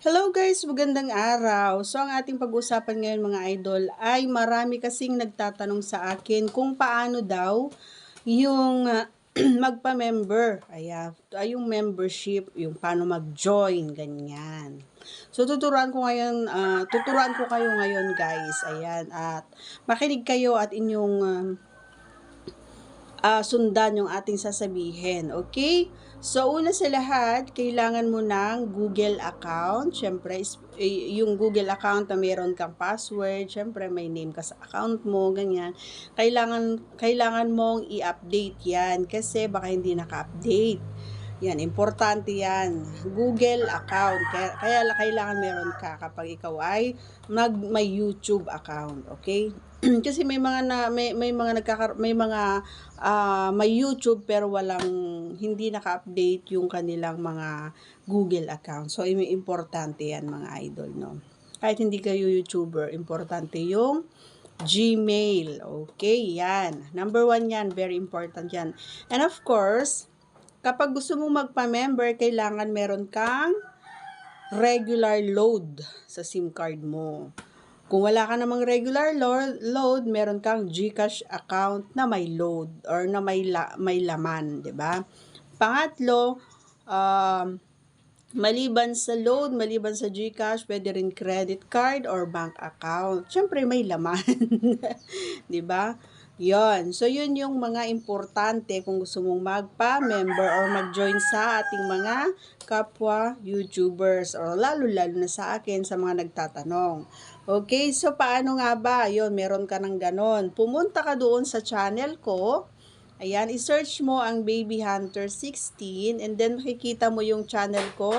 Hello guys, magandang araw. So ang ating pag-usapan ngayon mga idol ay marami kasing nagtatanong sa akin kung paano daw yung magpa-member. Yung membership, yung paano mag-join, ganyan. So tuturuan ko kayo ngayon guys. Ayan, at makinig kayo at inyong sundan yung ating sasabihin. Okay? So, una sa lahat, kailangan mo ng Google account. Siyempre, yung Google account na meron kang password. Siyempre, may name ka sa account mo, ganyan. Kailangan mong i-update yan kasi baka hindi naka-update. Yan, importante yan. Google account. Kaya kailangan meron ka kapag ikaw ay may YouTube account. Okay? Kasi may YouTube pero hindi naka-update yung kanilang mga Google account. So importante 'yan mga idol, no. Kahit hindi kayo YouTuber, importante yung Gmail. Okay, yan. Number 1 yan, very important yan. And of course, kapag gusto mong magpa-member, kailangan meron kang regular load sa SIM card mo. Kung wala ka namang regular load, meron kang GCash account na may load or na may laman, 'di ba? Pangatlo, maliban sa load, maliban sa GCash, pwede rin credit card or bank account. Siyempre may laman, 'di ba? Yon. So, yun yung mga importante kung gusto mong magpa-member or mag-join sa ating mga kapwa YouTubers or lalo-lalo na sa akin sa mga nagtatanong. Okay, so paano nga ba? Yon, meron ka ng ganon. Pumunta ka doon sa channel ko. Ayan, i-search mo ang Baby Hunter 16 and then makikita mo yung channel ko,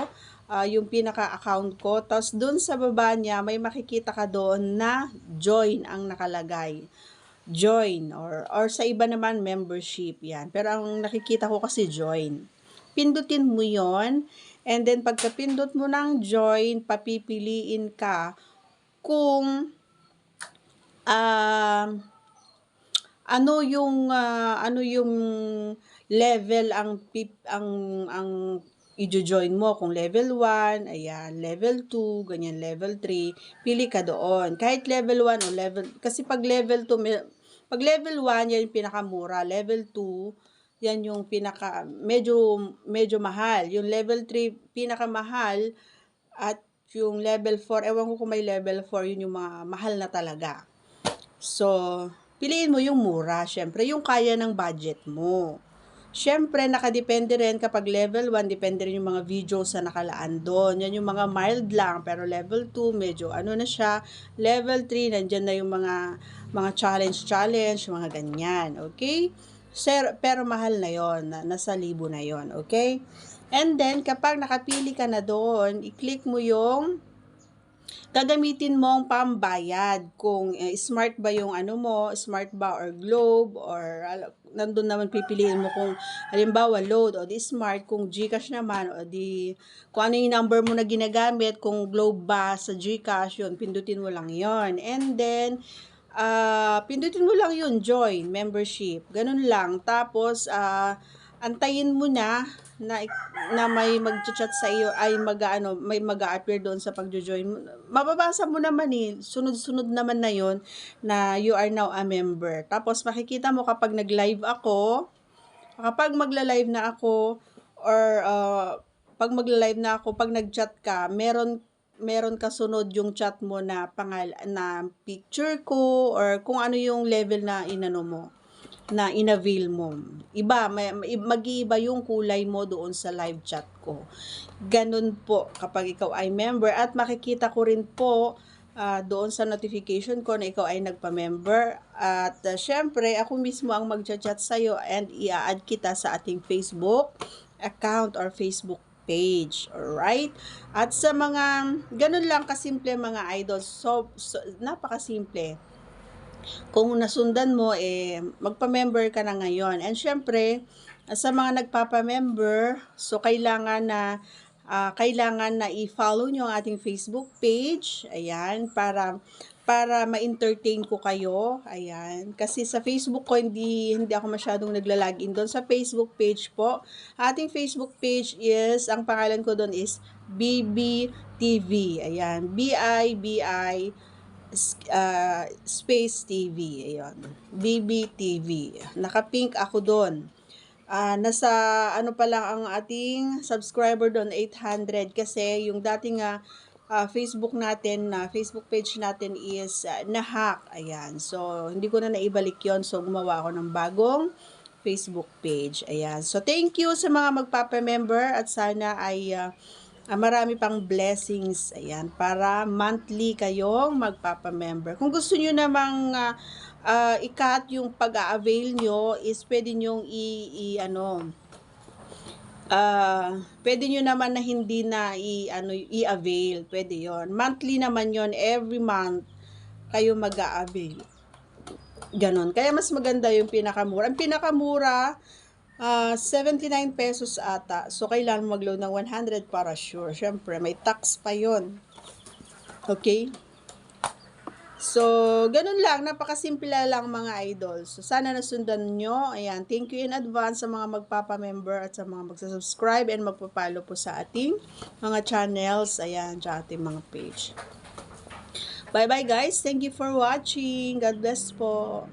yung pinaka-account ko. Tapos doon sa baba niya, may makikita ka doon na join ang nakalagay. Join or sa iba naman membership yan. Pero ang nakikita ko kasi join. Pindutin mo yon and then pagka pindot mo ng join, papipiliin ka kung ano yung level ang i-join mo, kung level 1, ayan, level 2, ganyan, level 3, pili ka doon. Kahit level 1 o level, kasi pag level 1, yan yung pinakamura. Level 2, yan yung medyo mahal. Yung level 3, pinakamahal. At yung level 4, ewan ko kung may level 4, yun yung mga mahal na talaga. So, piliin mo yung mura. Syempre, yung kaya ng budget mo. Syempre, nakadepende rin kapag level 1, depende rin yung mga videos na nakalaan doon. Yan yung mga mild lang, pero level 2, medyo ano na siya. Level 3, nandyan na yung mga challenge, mga ganyan. Okay? Pero mahal na yon, nasa libo na yon. Okay? And then, kapag nakapili ka na doon, i-click mo yung gagamitin mong pambayad. Kung smart ba yung ano mo, smart ba or globe or nandun naman pipiliin mo kung halimbawa load o di smart, kung GCash naman o di kung ano yung number mo na ginagamit, kung globe ba sa GCash, yun, pindutin mo lang yon. And then, pindutin mo lang yun, join, membership. Ganun lang. Tapos, antayin mo na may mag-chat sa iyo ay may mag-a-appear doon sa pag-join. Mababasa mo naman sunod-sunod naman na yon na you are now a member. Tapos makikita mo kapag nag-live ako, kapag magla-live na ako or pag magla-live na ako, pag nag-chat ka, meron kasunod yung chat mo na na picture ko or kung ano yung level na inano mo, na inavail mo. Mag-iiba yung kulay mo doon sa live chat ko. Ganun po kapag ikaw ay member, at makikita ko rin po doon sa notification ko na ikaw ay nagpa-member. At syempre, ako mismo ang mag-chat sa'yo and i-add kita sa ating Facebook account or Facebook page. Alright? At sa mga, ganun lang kasimple mga idol. So napakasimple. Kung nasundan mo, magpa-member ka na ngayon. And syempre, sa mga nagpapa-member, so kailangan na i-follow nyo ang ating Facebook page. Ayan, para ma-entertain ko kayo. Ayan. Kasi sa Facebook ko, hindi ako masyadong nagla-login doon. Sa Facebook page po, ating Facebook page ang pangalan ko doon is BB TV. Ayan, BIBI Space TV. Ayan, BBTV. Naka-pink ako doon. Nasa ano pa lang ang ating subscriber doon, 800, kasi yung dating Facebook natin, Facebook page natin is na-hack. Ayan. So, hindi ko na naibalik yon. So, gumawa ako ng bagong Facebook page. Ayan. So, thank you sa mga magpapa-member at sana ay marami pang blessings. Ayan. Para monthly kayong magpapa-member. Kung gusto nyo namang i-cut yung pag-a-avail nyo, is pwede nyong pwede nyo naman na hindi na i-avail. Pwede yon. Monthly naman yon. Every month kayo mag-a-avail. Ganon. Kaya mas maganda yung pinakamura. Ang pinakamura, 79 pesos ata. So, kailangan mag-load ng 100 para sure. Siyempre, may tax pa yon. Okay? So, ganun lang. Napakasimple lang mga idol. So, sana nasundan nyo. Ayan. Thank you in advance sa mga magpapa-member at sa mga magsasubscribe and magpapalo po sa ating mga channels. Ayan, sa ating mga page. Bye-bye guys. Thank you for watching. God bless po.